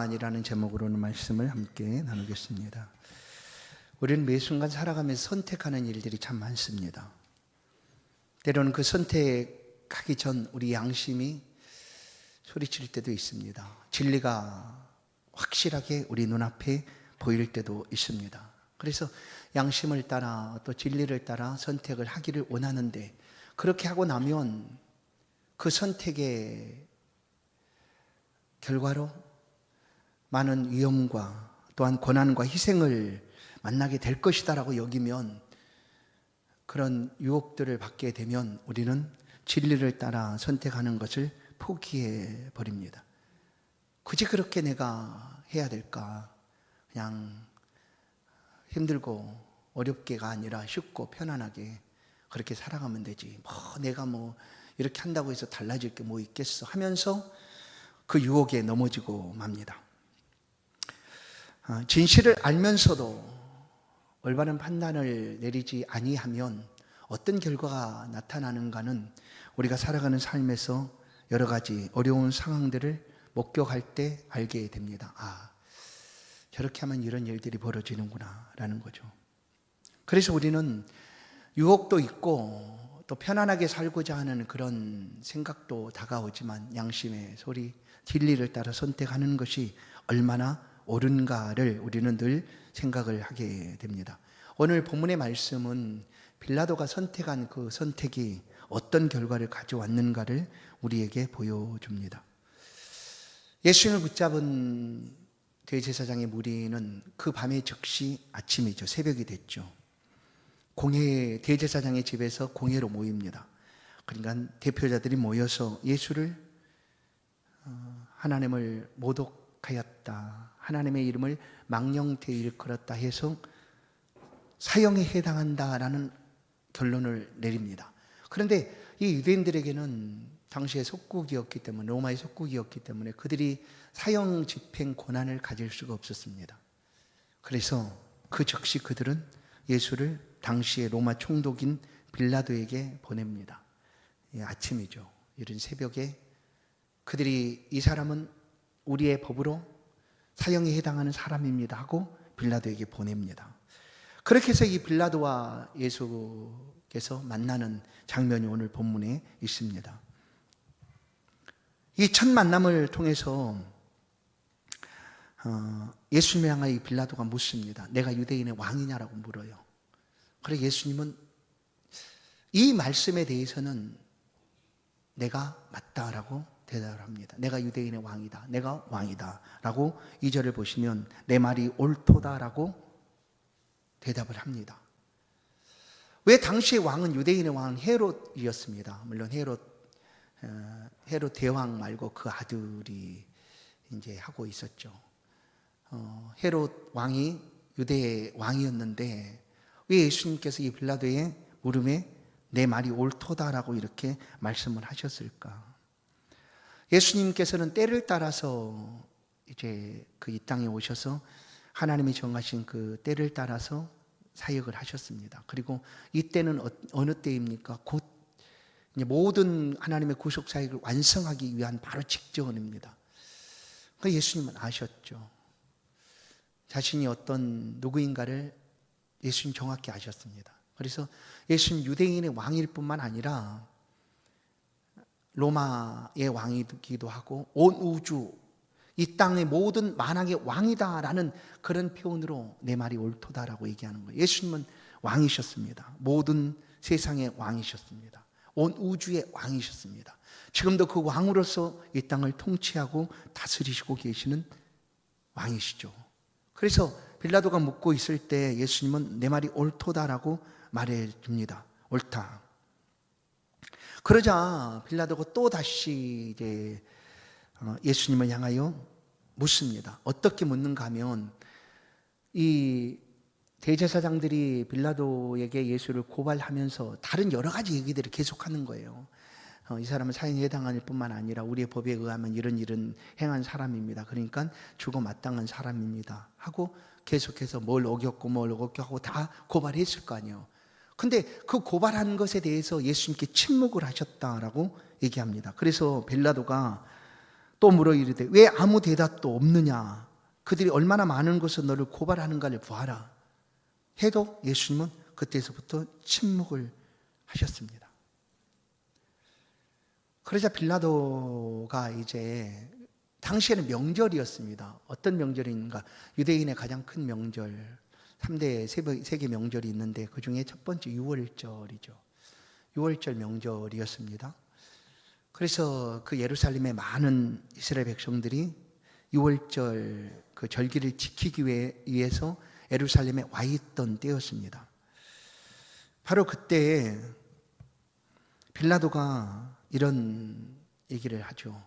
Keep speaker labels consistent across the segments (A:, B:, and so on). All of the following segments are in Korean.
A: 아니라는 제목으로는 말씀을 함께 나누겠습니다. 우리는 매 순간 살아가면서 선택하는 일들이 참 많습니다. 때로는 그 선택하기 전 우리 양심이 소리칠 때도 있습니다. 진리가 확실하게 우리 눈앞에 보일 때도 있습니다. 그래서 양심을 따라 또 진리를 따라 선택을 하기를 원하는데, 그렇게 하고 나면 그 선택의 결과로 많은 위험과 또한 고난과 희생을 만나게 될 것이다라고 여기면, 그런 유혹들을 받게 되면 우리는 진리를 따라 선택하는 것을 포기해 버립니다. 굳이 그렇게 내가 해야 될까? 그냥 힘들고 어렵게가 아니라 쉽고 편안하게 그렇게 살아가면 되지. 내가 이렇게 한다고 해서 달라질 게 뭐 있겠어 하면서 그 유혹에 넘어지고 맙니다. 진실을 알면서도 올바른 판단을 내리지 아니하면 어떤 결과가 나타나는가는 우리가 살아가는 삶에서 여러 가지 어려운 상황들을 목격할 때 알게 됩니다. 저렇게 하면 이런 일들이 벌어지는구나 라는 거죠. 그래서 우리는 유혹도 있고 또 편안하게 살고자 하는 그런 생각도 다가오지만, 양심의 소리, 진리를 따라 선택하는 것이 얼마나 옳은가를 우리는 늘 생각을 하게 됩니다. 오늘 본문의 말씀은 빌라도가 선택한 그 선택이 어떤 결과를 가져왔는가를 우리에게 보여줍니다. 예수님을 붙잡은 대제사장의 무리는 그 밤의 즉시 아침이죠. 새벽이 됐죠. 대제사장의 집에서 공회로 모입니다. 그러니까 대표자들이 모여서 예수를 하나님을 모독하였다, 하나님의 이름을 망령되이 일컬었다 해서 사형에 해당한다라는 결론을 내립니다. 그런데 이 유대인들에게는 당시의 속국이었기 때문에, 로마의 속국이었기 때문에 그들이 사형 집행 권한을 가질 수가 없었습니다. 그래서 그 즉시 그들은 예수를 당시의 로마 총독인 빌라도에게 보냅니다. 아침이죠. 이른 새벽에 그들이 이 사람은 우리의 법으로 사형에 해당하는 사람입니다 하고 빌라도에게 보냅니다. 그렇게 해서 이 빌라도와 예수께서 만나는 장면이 오늘 본문에 있습니다. 이 첫 만남을 통해서 예수님을 향하여 이 빌라도가 묻습니다. 내가 유대인의 왕이냐라고 물어요. 그래서 예수님은 이 말씀에 대해서는 내가 맞다라고 대답을 합니다. 내가 유대인의 왕이다, 내가 왕이다 라고 2절을 보시면 내 말이 옳도다라고 대답을 합니다. 왜 당시의 왕은, 유대인의 왕은 헤롯이었습니다. 물론 헤롯 대왕 말고 그 아들이 이제 하고 있었죠. 헤롯 왕이 유대의 왕이었는데 왜 예수님께서 이 빌라도의 물음에 내 말이 옳도다라고 이렇게 말씀을 하셨을까? 예수님께서는 때를 따라서 이제 그 이 땅에 오셔서 하나님이 정하신 그 때를 따라서 사역을 하셨습니다. 그리고 이 때는 어느 때입니까? 곧 이제 모든 하나님의 구속 사역을 완성하기 위한 바로 직전입니다. 그 예수님은 아셨죠. 자신이 어떤 누구인가를 예수님 정확히 아셨습니다. 그래서 예수님 유대인의 왕일 뿐만 아니라 로마의 왕이기도 하고 온 우주, 이 땅의 모든 만왕의 왕이다라는 그런 표현으로 내 말이 옳도다라고 얘기하는 거예요. 예수님은 왕이셨습니다. 모든 세상의 왕이셨습니다. 온 우주의 왕이셨습니다. 지금도 그 왕으로서 이 땅을 통치하고 다스리시고 계시는 왕이시죠. 그래서 빌라도가 묻고 있을 때 예수님은 내 말이 옳도다라고 말해줍니다. 옳다. 그러자 빌라도가 또 다시 이제 예수님을 향하여 묻습니다. 어떻게 묻는가 하면, 이 대제사장들이 빌라도에게 예수를 고발하면서 다른 여러 가지 얘기들을 계속하는 거예요. 이 사람은 사형에 해당할 뿐만 아니라 우리의 법에 의하면 이런 행한 사람입니다. 그러니까 죽어 마땅한 사람입니다 하고 계속해서 뭘 어겼고 하고 다 고발했을 거 아니에요. 근데 그 고발한 것에 대해서 예수님께 침묵을 하셨다라고 얘기합니다. 그래서 빌라도가 또 물어 이르되 왜 아무 대답도 없느냐? 그들이 얼마나 많은 것을 너를 고발하는가를 보아라. 해도 예수님은 그때서부터 침묵을 하셨습니다. 그러자 빌라도가 이제 당시에는 명절이었습니다. 어떤 명절인가? 유대인의 가장 큰 명절 3대 세계 명절이 있는데 그 중에 첫 번째 6월절이죠. 6월절 명절이었습니다. 그래서 그 예루살렘의 많은 이스라엘 백성들이 6월절 그 절기를 지키기 위해서 예루살렘에 와 있던 때였습니다. 바로 그때 빌라도가 이런 얘기를 하죠.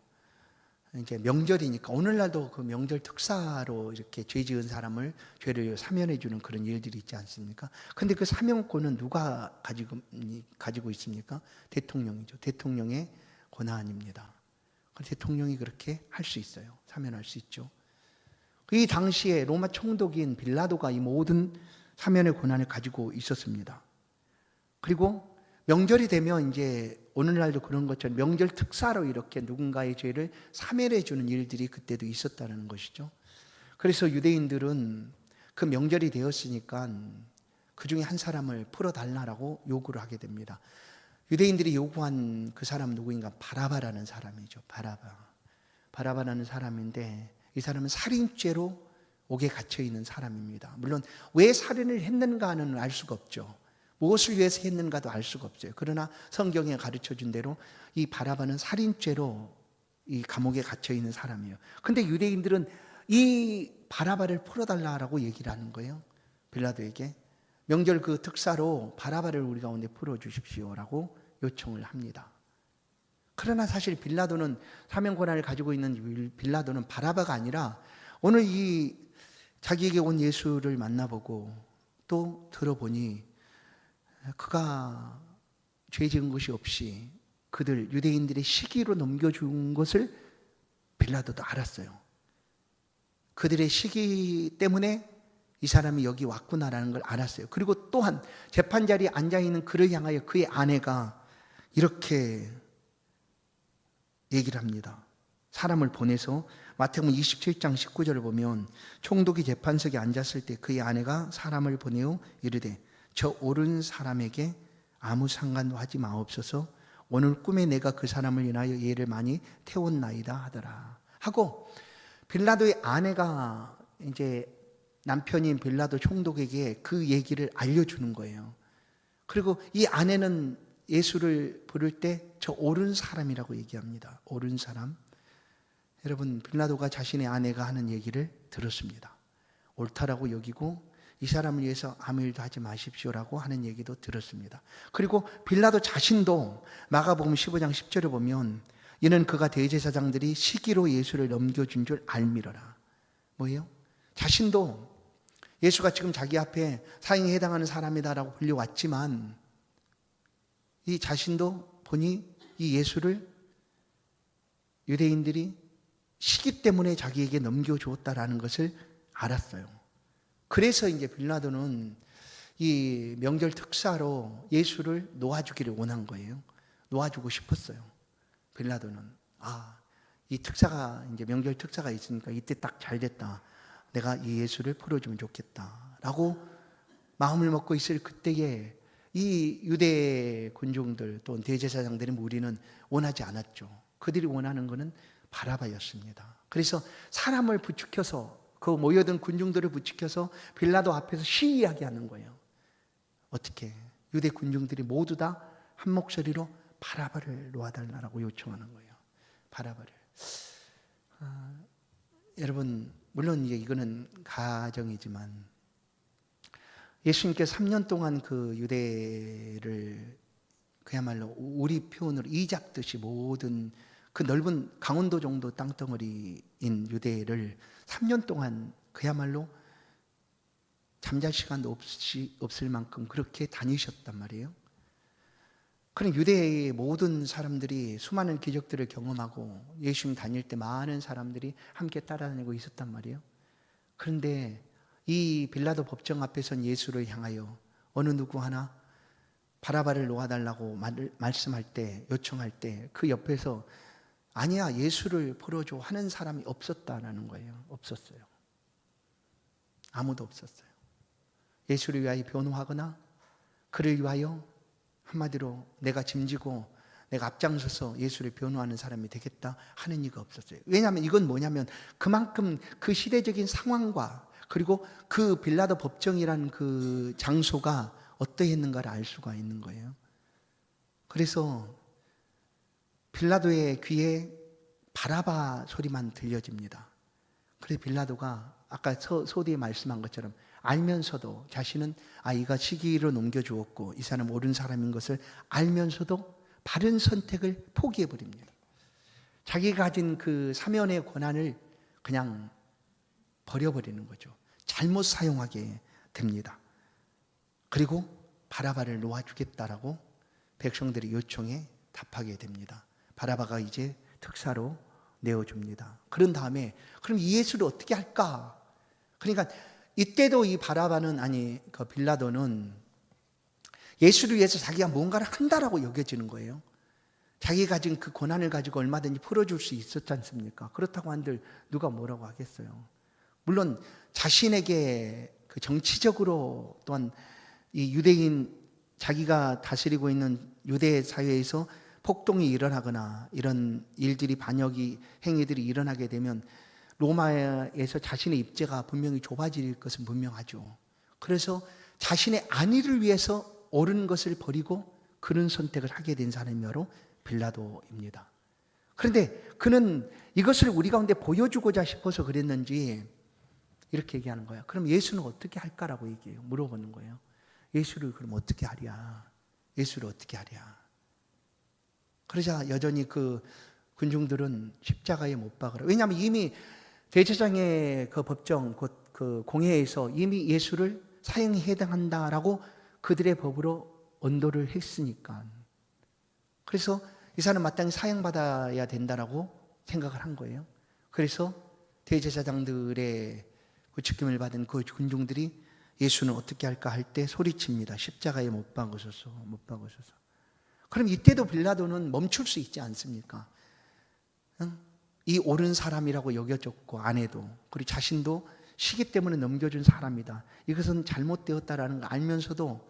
A: 이제 명절이니까 오늘날도 그 명절 특사로 이렇게 죄 지은 사람을 죄를 사면해 주는 그런 일들이 있지 않습니까? 근데 그 사면권은 누가 가지고 있습니까? 대통령이죠. 대통령의 권한입니다. 대통령이 그렇게 할 수 있어요. 사면할 수 있죠. 이 당시에 로마 총독인 빌라도가 이 모든 사면의 권한을 가지고 있었습니다. 그리고 명절이 되면 이제 오늘날도 그런 것처럼 명절 특사로 이렇게 누군가의 죄를 사면해 주는 일들이 그때도 있었다는 것이죠. 그래서 유대인들은 그 명절이 되었으니까 그 중에 한 사람을 풀어달라고 요구를 하게 됩니다. 유대인들이 요구한 그 사람은 누구인가? 바라바라는 사람이죠. 바라바라는 사람인데 이 사람은 살인죄로 옥에 갇혀 있는 사람입니다. 물론 왜 살인을 했는가는 알 수가 없죠. 무엇을 위해서 했는가도 알 수가 없어요. 그러나 성경에 가르쳐준 대로 이 바라바는 살인죄로 이 감옥에 갇혀 있는 사람이에요. 근데 유대인들은 이 바라바를 풀어달라고 얘기를 하는 거예요. 빌라도에게 명절 그 특사로 바라바를 우리 가운데 풀어주십시오라고 요청을 합니다. 그러나 사실 빌라도는 사면 권한을 가지고 있는 빌라도는 바라바가 아니라 오늘 이 자기에게 온 예수를 만나보고 또 들어보니 그가 죄 지은 것이 없이 그들 유대인들의 시기로 넘겨준 것을 빌라도도 알았어요. 그들의 시기 때문에 이 사람이 여기 왔구나라는 걸 알았어요. 그리고 또한 재판자리에 앉아있는 그를 향하여 그의 아내가 이렇게 얘기를 합니다. 사람을 보내서 마태복음 27장 19절을 보면 총독이 재판석에 앉았을 때 그의 아내가 사람을 보내어 이르되 저 옳은 사람에게 아무 상관도 하지 마옵소서. 오늘 꿈에 내가 그 사람을 인하여 예를 많이 태웠나이다 하더라 하고 빌라도의 아내가 이제 남편인 빌라도 총독에게 그 얘기를 알려주는 거예요. 그리고 이 아내는 예수를 부를 때 저 옳은 사람이라고 얘기합니다. 옳은 사람. 여러분 빌라도가 자신의 아내가 하는 얘기를 들었습니다. 옳다라고 여기고 이 사람을 위해서 아무 일도 하지 마십시오라고 하는 얘기도 들었습니다. 그리고 빌라도 자신도 마가복음 15장 10절에 보면 이는 그가 대제사장들이 시기로 예수를 넘겨준 줄 알미러라. 뭐예요? 자신도 예수가 지금 자기 앞에 사형에 해당하는 사람이다라고 불려왔지만 이 자신도 보니 이 예수를 유대인들이 시기 때문에 자기에게 넘겨주었다라는 것을 알았어요. 그래서 이제 빌라도는 이 명절 특사로 예수를 놓아주기를 원한 거예요. 놓아주고 싶었어요. 빌라도는 이 특사가 이제 명절 특사가 있으니까 이때 딱 잘 됐다. 내가 이 예수를 풀어주면 좋겠다라고 마음을 먹고 있을 그때에 이 유대 군중들 또 대제사장들의 무리는 원하지 않았죠. 그들이 원하는 것은 바라바였습니다. 그래서 사람을 부추겨서 그 모여든 군중들을 부추겨서 빌라도 앞에서 시위하게 하는 거예요. 어떻게? 유대 군중들이 모두 다 한 목소리로 바라바를 놓아달라고 요청하는 거예요. 바라바를. 여러분 물론 이거는 가정이지만 예수님께서 3년 동안 그 유대를 그야말로 우리 표현으로 이잡듯이 모든 그 넓은 강원도 정도 땅덩어리인 유대를 3년 동안 그야말로 잠잘 시간도 없을 만큼 그렇게 다니셨단 말이에요. 그럼 유대의 모든 사람들이 수많은 기적들을 경험하고 예수님 다닐 때 많은 사람들이 함께 따라다니고 있었단 말이에요. 그런데 이 빌라도 법정 앞에선 예수를 향하여 어느 누구 하나 바라바를 놓아달라고 말씀할 때, 요청할 때 그 옆에서 아니야, 예수를 풀어줘 하는 사람이 없었다라는 거예요. 없었어요. 아무도 없었어요. 예수를 위하여 변호하거나 그를 위하여 한마디로 내가 짐지고 내가 앞장서서 예수를 변호하는 사람이 되겠다 하는 이가 없었어요. 왜냐하면 이건 뭐냐면 그만큼 그 시대적인 상황과 그리고 그 빌라도 법정이라는 그 장소가 어떠했는가를 알 수가 있는 거예요. 그래서 빌라도의 귀에 바라바 소리만 들려집니다. 그래서 빌라도가 아까 소디에 말씀한 것처럼 알면서도 자신은 이가 시기로 넘겨주었고 이 사람 옳은 사람인 것을 알면서도 바른 선택을 포기해버립니다. 자기가 가진 그 사면의 권한을 그냥 버려버리는 거죠. 잘못 사용하게 됩니다. 그리고 바라바를 놓아주겠다라고 백성들의 요청에 답하게 됩니다. 바라바가 이제 특사로 내어줍니다. 그런 다음에 그럼 이 예수를 어떻게 할까? 그러니까 이때도 이 바라바는 그 빌라도는 예수를 위해서 자기가 뭔가를 한다라고 여겨지는 거예요. 자기가 가진 그 권한을 가지고 얼마든지 풀어줄 수 있었지 않습니까? 그렇다고 한들 누가 뭐라고 하겠어요? 물론 자신에게 그 정치적으로 또한 이 유대인 자기가 다스리고 있는 유대 사회에서 폭동이 일어나거나 이런 일들이 반역이 행위들이 일어나게 되면 로마에서 자신의 입지가 분명히 좁아질 것은 분명하죠. 그래서 자신의 안위를 위해서 옳은 것을 버리고 그런 선택을 하게 된 사람이 바로 빌라도입니다. 그런데 그는 이것을 우리 가운데 보여주고자 싶어서 그랬는지 이렇게 얘기하는 거야. 그럼 예수는 어떻게 할까라고 얘기해요. 물어보는 거예요. 예수를 그럼 어떻게 하랴? 예수를 어떻게 하랴? 그러자 여전히 그 군중들은 십자가에 못 박으라. 왜냐하면 이미 대제사장의 그 법정, 그 공회에서 이미 예수를 사형에 해당한다라고 그들의 법으로 언도를 했으니까. 그래서 이 사람 마땅히 사형받아야 된다라고 생각을 한 거예요. 그래서 대제사장들의 그 직임을 받은 그 군중들이 예수는 어떻게 할까 할 때 소리칩니다. 십자가에 못 박으소서, 못 박으소서. 그럼 이때도 빌라도는 멈출 수 있지 않습니까? 이 옳은 사람이라고 여겨졌고 아내도 그리고 자신도 시기 때문에 넘겨준 사람이다. 이것은 잘못되었다라는 걸 알면서도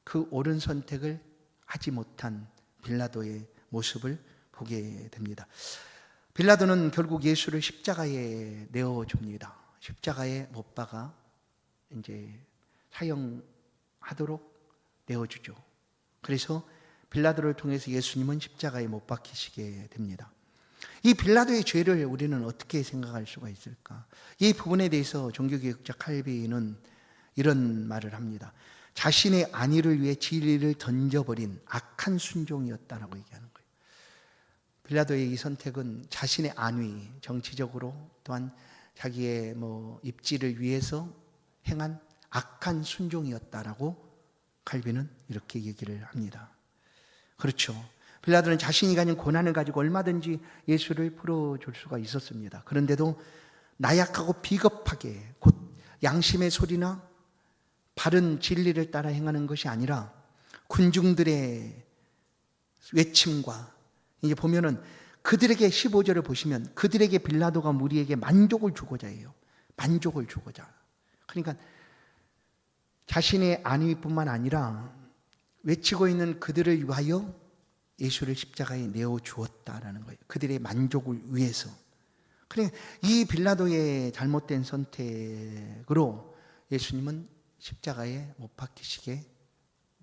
A: 그 옳은 선택을 하지 못한 빌라도의 모습을 보게 됩니다. 빌라도는 결국 예수를 십자가에 내어줍니다. 십자가에 못 박아 이제 사형하도록 내어주죠. 그래서 빌라도를 통해서 예수님은 십자가에 못 박히시게 됩니다. 이 빌라도의 죄를 우리는 어떻게 생각할 수가 있을까? 이 부분에 대해서 종교개혁자 칼빈은 이런 말을 합니다. 자신의 안위를 위해 진리를 던져버린 악한 순종이었다라고 얘기하는 거예요. 빌라도의 이 선택은 자신의 안위, 정치적으로 또한 자기의 입지를 위해서 행한 악한 순종이었다라고 칼빈은 이렇게 얘기를 합니다. 그렇죠. 빌라도는 자신이 가진 고난을 가지고 얼마든지 예수를 풀어줄 수가 있었습니다. 그런데도 나약하고 비겁하게 곧 양심의 소리나 바른 진리를 따라 행하는 것이 아니라 군중들의 외침과 이제 보면은 그들에게 15절을 보시면 그들에게 빌라도가 무리에게 만족을 주고자 해요. 만족을 주고자. 그러니까 자신의 안위뿐만 아니라 외치고 있는 그들을 위하여 예수를 십자가에 내어 주었다라는 거예요. 그들의 만족을 위해서. 그러니까 이 빌라도의 잘못된 선택으로 예수님은 십자가에 못 박히시게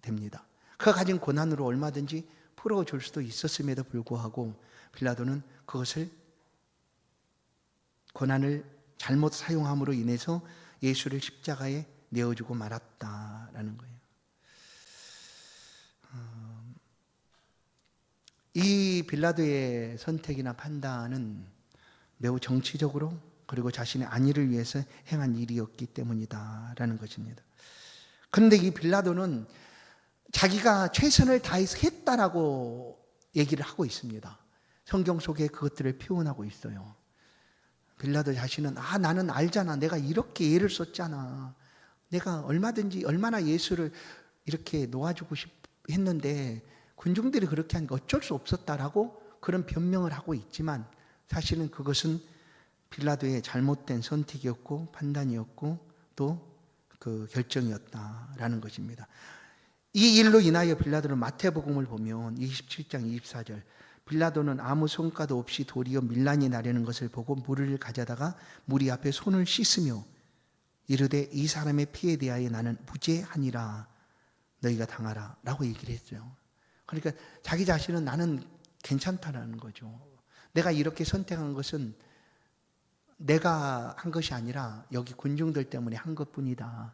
A: 됩니다. 그가 가진 고난으로 얼마든지 풀어줄 수도 있었음에도 불구하고 빌라도는 그것을 고난을 잘못 사용함으로 인해서 예수를 십자가에 내어주고 말았다라는 거예요. 이 빌라도의 선택이나 판단은 매우 정치적으로 그리고 자신의 안위를 위해서 행한 일이었기 때문이다라는 것입니다. 그런데 이 빌라도는 자기가 최선을 다해서 했다라고 얘기를 하고 있습니다. 성경 속에 그것들을 표현하고 있어요. 빌라도 자신은 나는 알잖아. 내가 이렇게 애를 썼잖아. 내가 얼마나 예수를 이렇게 놓아주고 했는데 군중들이 그렇게 하니까 어쩔 수 없었다라고 그런 변명을 하고 있지만 사실은 그것은 빌라도의 잘못된 선택이었고 판단이었고 또 그 결정이었다라는 것입니다. 이 일로 인하여 빌라도는 마태복음을 보면 27장 24절 빌라도는 아무 성과도 없이 도리어 밀란이 나려는 것을 보고 물을 가져다가 무리 앞에 손을 씻으며 이르되 이 사람의 피에 대하여 나는 무죄하니라 너희가 당하라 라고 얘기를 했어요. 그러니까 자기 자신은 나는 괜찮다라는 거죠. 내가 이렇게 선택한 것은 내가 한 것이 아니라 여기 군중들 때문에 한 것뿐이다.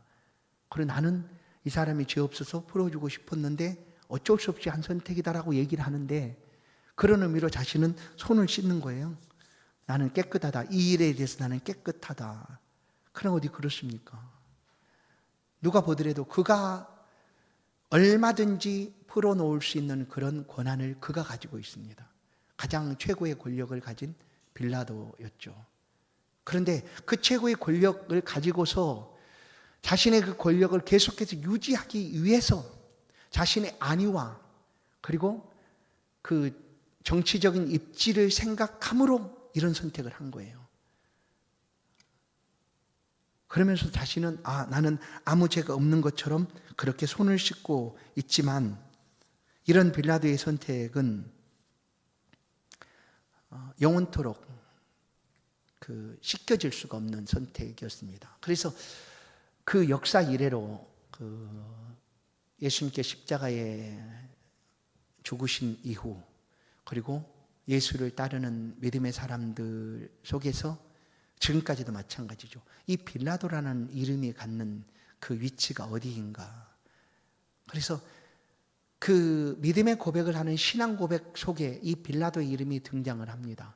A: 그리고 나는 이 사람이 죄 없어서 풀어주고 싶었는데 어쩔 수 없이 한 선택이다라고 얘기를 하는데 그런 의미로 자신은 손을 씻는 거예요. 나는 깨끗하다. 이 일에 대해서 나는 깨끗하다. 그럼 어디 그렇습니까? 누가 보더라도 그가 얼마든지 풀어놓을 수 있는 그런 권한을 그가 가지고 있습니다. 가장 최고의 권력을 가진 빌라도였죠. 그런데 그 최고의 권력을 가지고서 자신의 그 권력을 계속해서 유지하기 위해서 자신의 안위와 그리고 그 정치적인 입지를 생각함으로 이런 선택을 한 거예요. 그러면서 자신은 나는 아무 죄가 없는 것처럼 그렇게 손을 씻고 있지만 이런 빌라도의 선택은 영원토록 씻겨질 수가 없는 선택이었습니다. 그래서 그 역사 이래로 예수님께 십자가에 죽으신 이후 그리고 예수를 따르는 믿음의 사람들 속에서 지금까지도 마찬가지죠. 이 빌라도라는 이름이 갖는 그 위치가 어디인가. 그래서 그 믿음의 고백을 하는 신앙 고백 속에 이 빌라도의 이름이 등장을 합니다.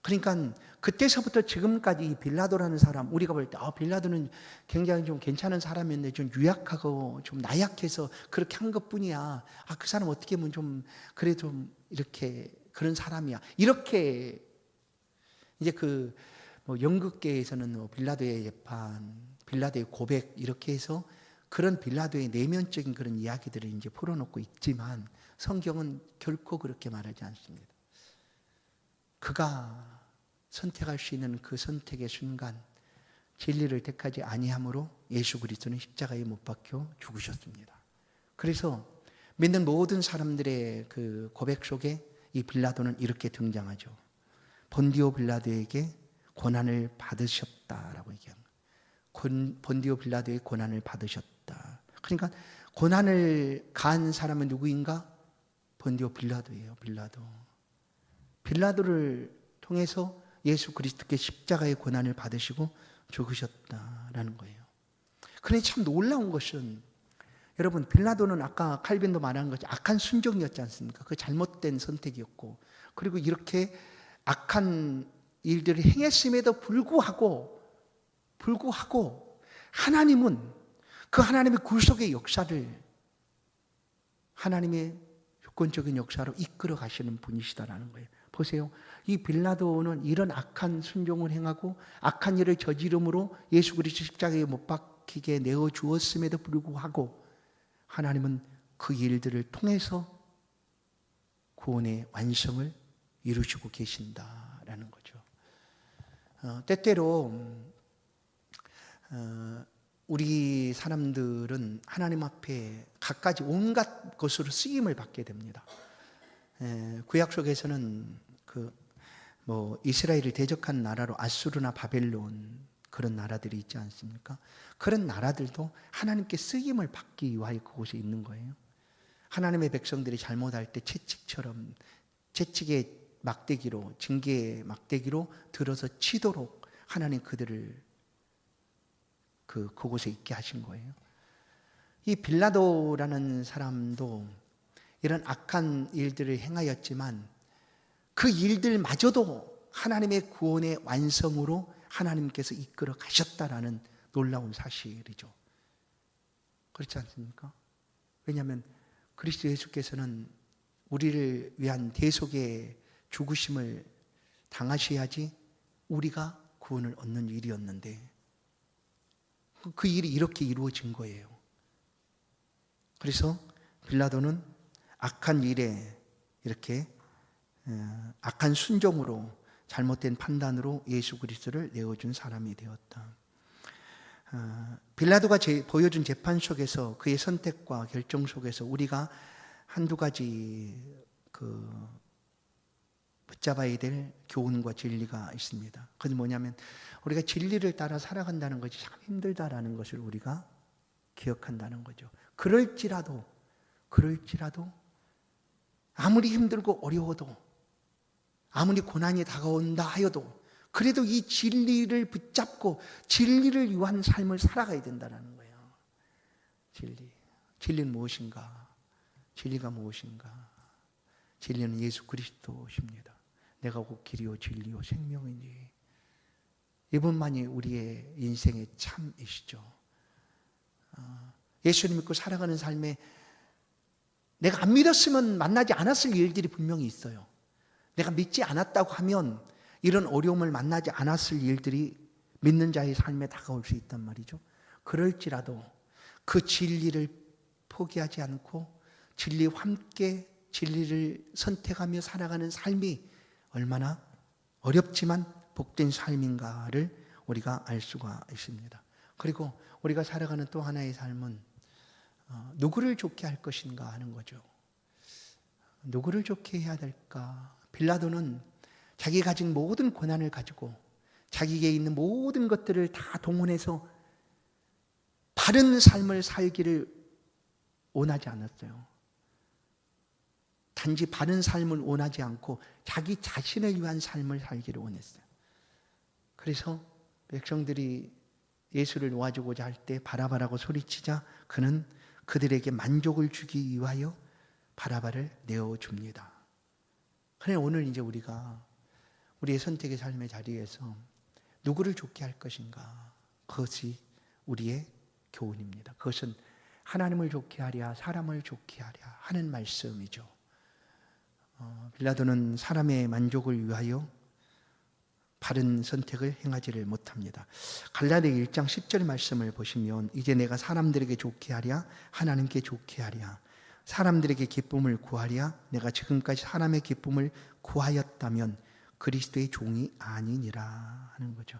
A: 그러니까 그때서부터 지금까지 이 빌라도라는 사람, 우리가 볼 때 빌라도는 굉장히 좀 괜찮은 사람인데 좀 유약하고 좀 나약해서 그렇게 한 것뿐이야. 그 사람 어떻게 보면 좀 그래 좀 이렇게 그런 사람이야. 이렇게 이제 연극계에서는 빌라도의 재판, 빌라도의 고백 이렇게 해서 그런 빌라도의 내면적인 그런 이야기들을 이제 풀어놓고 있지만 성경은 결코 그렇게 말하지 않습니다. 그가 선택할 수 있는 그 선택의 순간 진리를 택하지 아니함으로 예수 그리스도는 십자가에 못 박혀 죽으셨습니다. 그래서 믿는 모든 사람들의 그 고백 속에 이 빌라도는 이렇게 등장하죠. 본디오 빌라도에게 고난을 받으셨다라고 얘기합니다. 본디오 빌라도의 고난을 받으셨다. 그러니까 고난을 가한 사람은 누구인가? 본디오 빌라도예요. 빌라도를 통해서 예수 그리스도께 십자가의 고난을 받으시고 죽으셨다라는 거예요. 그런데 참 놀라운 것은 여러분 빌라도는 아까 칼빈도 말한 것이 악한 순종이었지 않습니까? 그 잘못된 선택이었고 그리고 이렇게 악한 일들을 행했음에도 불구하고 하나님은 그 하나님의 구속의 역사를 하나님의 주권적인 역사로 이끌어 가시는 분이시다라는 거예요. 보세요. 이 빌라도는 이런 악한 순종을 행하고 악한 일을 저지름으로 예수 그리스도 십자가에 못 박히게 내어 주었음에도 불구하고 하나님은 그 일들을 통해서 구원의 완성을 이루시고 계신다라는 거죠. 때때로 우리 사람들은 하나님 앞에 갖가지 온갖 것으로 쓰임을 받게 됩니다. 구약 속에서는 이스라엘을 대적한 나라로 아수르나 바벨론 그런 나라들이 있지 않습니까? 그런 나라들도 하나님께 쓰임을 받기 위하여 그곳에 있는 거예요. 하나님의 백성들이 잘못할 때 채찍처럼 채찍의 막대기로 징계의 막대기로 들어서 치도록 하나님 그들을 그곳에 있게 하신 거예요. 이 빌라도라는 사람도 이런 악한 일들을 행하였지만 그 일들마저도 하나님의 구원의 완성으로 하나님께서 이끌어 가셨다라는 놀라운 사실이죠. 그렇지 않습니까? 왜냐하면 그리스도 예수께서는 우리를 위한 대속의 죽으심을 당하셔야지 우리가 구원을 얻는 일이었는데 그 일이 이렇게 이루어진 거예요. 그래서 빌라도는 악한 일에 이렇게 악한 순종으로 잘못된 판단으로 예수 그리스도를 내어준 사람이 되었다. 빌라도가 보여준 재판 속에서 그의 선택과 결정 속에서 우리가 한두 가지 붙잡아야 될 교훈과 진리가 있습니다. 그것은 뭐냐면 우리가 진리를 따라 살아간다는 것이 참 힘들다라는 것을 우리가 기억한다는 거죠. 그럴지라도 아무리 힘들고 어려워도 아무리 고난이 다가온다 하여도 그래도 이 진리를 붙잡고 진리를 위한 삶을 살아가야 된다는 거예요. 진리는 무엇인가? 진리가 무엇인가? 진리는 예수 그리스도십니다. 내가 곧 길이요 진리요 생명이니. 이분만이 우리의 인생의 참이시죠. 예수를 믿고 살아가는 삶에 내가 안 믿었으면 만나지 않았을 일들이 분명히 있어요. 내가 믿지 않았다고 하면 이런 어려움을 만나지 않았을 일들이 믿는 자의 삶에 다가올 수 있단 말이죠. 그럴지라도 그 진리를 포기하지 않고 진리와 함께 진리를 선택하며 살아가는 삶이 얼마나 어렵지만 복된 삶인가를 우리가 알 수가 있습니다. 그리고 우리가 살아가는 또 하나의 삶은 누구를 좋게 할 것인가 하는 거죠. 누구를 좋게 해야 될까? 빌라도는 자기가 가진 모든 고난을 가지고 자기에게 있는 모든 것들을 다 동원해서 바른 삶을 살기를 원하지 않았어요. 단지 바른 삶을 원하지 않고 자기 자신을 위한 삶을 살기를 원했어요. 그래서 백성들이 예수를 놓아주고자 할 때 바라바라고 소리치자 그는 그들에게 만족을 주기 위하여 바라바를 내어줍니다. 그래 오늘 이제 우리가 우리의 선택의 삶의 자리에서 누구를 좋게 할 것인가? 그것이 우리의 교훈입니다. 그것은 하나님을 좋게 하랴 사람을 좋게 하랴 하는 말씀이죠. 빌라도는 사람의 만족을 위하여 바른 선택을 행하지를 못합니다. 갈라디아 1장 10절 말씀을 보시면 이제 내가 사람들에게 좋게 하랴 하나님께 좋게 하랴 사람들에게 기쁨을 구하랴 내가 지금까지 사람의 기쁨을 구하였다면 그리스도의 종이 아니니라 하는 거죠.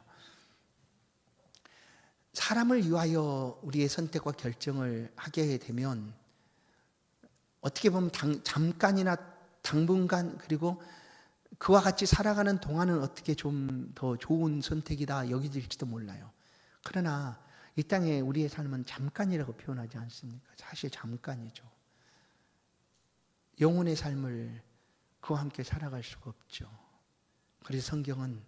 A: 사람을 위하여 우리의 선택과 결정을 하게 되면 어떻게 보면 잠깐이나 당분간 그리고 그와 같이 살아가는 동안은 어떻게 좀 더 좋은 선택이다 여기질지도 몰라요. 그러나 이 땅에 우리의 삶은 잠깐이라고 표현하지 않습니까? 사실 잠깐이죠. 영혼의 삶을 그와 함께 살아갈 수가 없죠. 그래서 성경은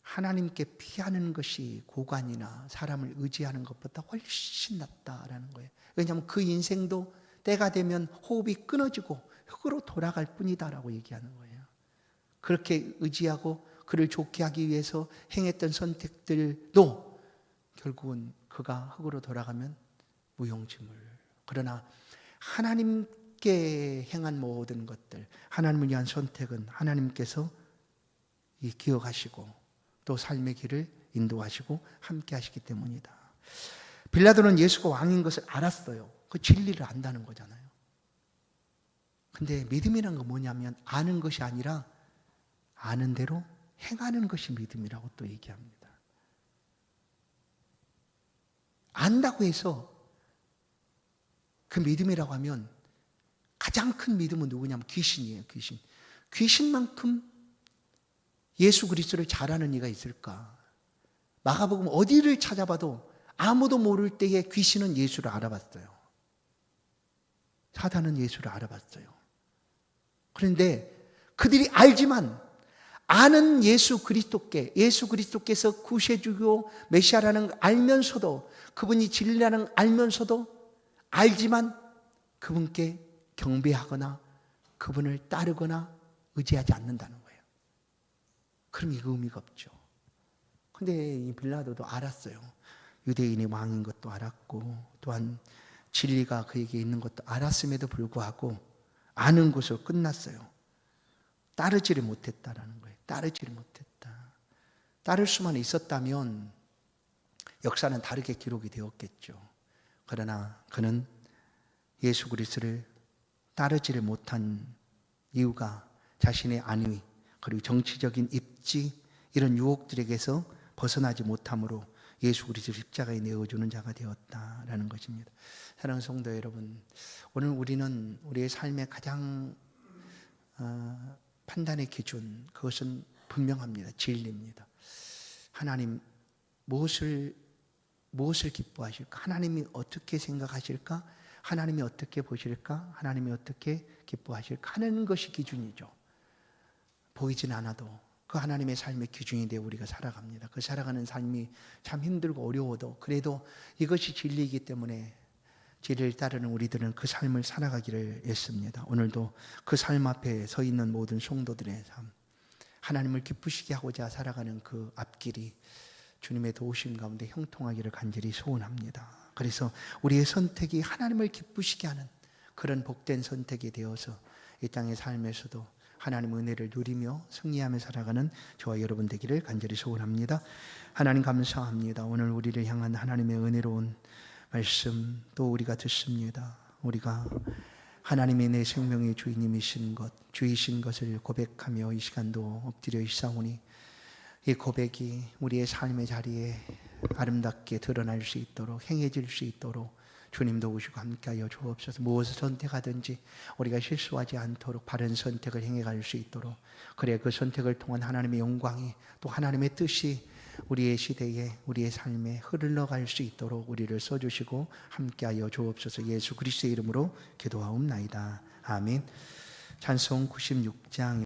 A: 하나님께 피하는 것이 고관이나 사람을 의지하는 것보다 훨씬 낫다라는 거예요. 왜냐하면 그 인생도 때가 되면 호흡이 끊어지고 흙으로 돌아갈 뿐이다라고 얘기하는 거예요. 그렇게 의지하고 그를 좋게 하기 위해서 행했던 선택들도 결국은 그가 흙으로 돌아가면 무용지물. 그러나 하나님께 행한 모든 것들, 하나님을 위한 선택은 하나님께서 기억하시고 또 삶의 길을 인도하시고 함께 하시기 때문이다. 빌라도는 예수가 왕인 것을 알았어요. 그 진리를 안다는 거잖아요. 근데 믿음이란 건 뭐냐면 아는 것이 아니라 아는 대로 행하는 것이 믿음이라고 또 얘기합니다. 안다고 해서 그 믿음이라고 하면 가장 큰 믿음은 누구냐면 귀신이에요. 귀신만큼 예수 그리스도를 잘 아는 이가 있을까? 마가복음 어디를 찾아봐도 아무도 모를 때에 귀신은 예수를 알아봤어요. 사단은 예수를 알아봤어요. 그런데 그들이 알지만 아는 예수 그리스도께서 구세주요 메시아라는 걸 알면서도 그분이 진리라는 걸 알면서도 알지만 그분께 경배하거나 그분을 따르거나 의지하지 않는다는 거예요. 그럼 이거 의미가 없죠. 근데 이 빌라도도 알았어요. 유대인의 왕인 것도 알았고 또한 진리가 그에게 있는 것도 알았음에도 불구하고 아는 것으로 끝났어요. 따르지를 못했다라는 거예요. 따르지를 못했다. 따를 수만 있었다면 역사는 다르게 기록이 되었겠죠. 그러나 그는 예수 그리스도를 따르지를 못한 이유가 자신의 안위 그리고 정치적인 입지 이런 유혹들에게서 벗어나지 못함으로 예수 그리스도 십자가에 내어주는 자가 되었다라는 것입니다. 사랑하는 성도 여러분, 오늘 우리는 우리의 삶의 가장 판단의 기준, 그것은 분명합니다. 진리입니다. 하나님 무엇을 기뻐하실까? 하나님이 어떻게 생각하실까? 하나님이 어떻게 보실까? 하나님이 어떻게 기뻐하실까? 하는 것이 기준이죠. 보이진 않아도 그 하나님의 삶의 기준이 되어 우리가 살아갑니다. 그 살아가는 삶이 참 힘들고 어려워도 그래도 이것이 진리이기 때문에 진리를 따르는 우리들은 그 삶을 살아가기를 애씁니다. 오늘도 그 삶 앞에 서 있는 모든 성도들의 삶, 하나님을 기쁘시게 하고자 살아가는 그 앞길이 주님의 도우심 가운데 형통하기를 간절히 소원합니다. 그래서 우리의 선택이 하나님을 기쁘시게 하는 그런 복된 선택이 되어서 이 땅의 삶에서도 하나님의 은혜를 누리며 승리하며 살아가는 저와 여러분 되기를 간절히 소원합니다. 하나님 감사합니다. 오늘 우리를 향한 하나님의 은혜로운 말씀 또 우리가 듣습니다. 우리가 하나님이 내 생명의 주인님이신 것, 주이신 것을 고백하며 이 시간도 엎드려 있사오니 이 고백이 우리의 삶의 자리에 아름답게 드러날 수 있도록 행해질 수 있도록 주님 도우시고 함께하여 주옵소서. 무엇을 선택하든지 우리가 실수하지 않도록 바른 선택을 행해갈 수 있도록, 그래 그 선택을 통한 하나님의 영광이 또 하나님의 뜻이 우리의 시대에 우리의 삶에 흘러갈 수 있도록 우리를 써주시고 함께하여 주옵소서. 예수 그리스도의 이름으로 기도하옵나이다. 아멘. 찬송 96장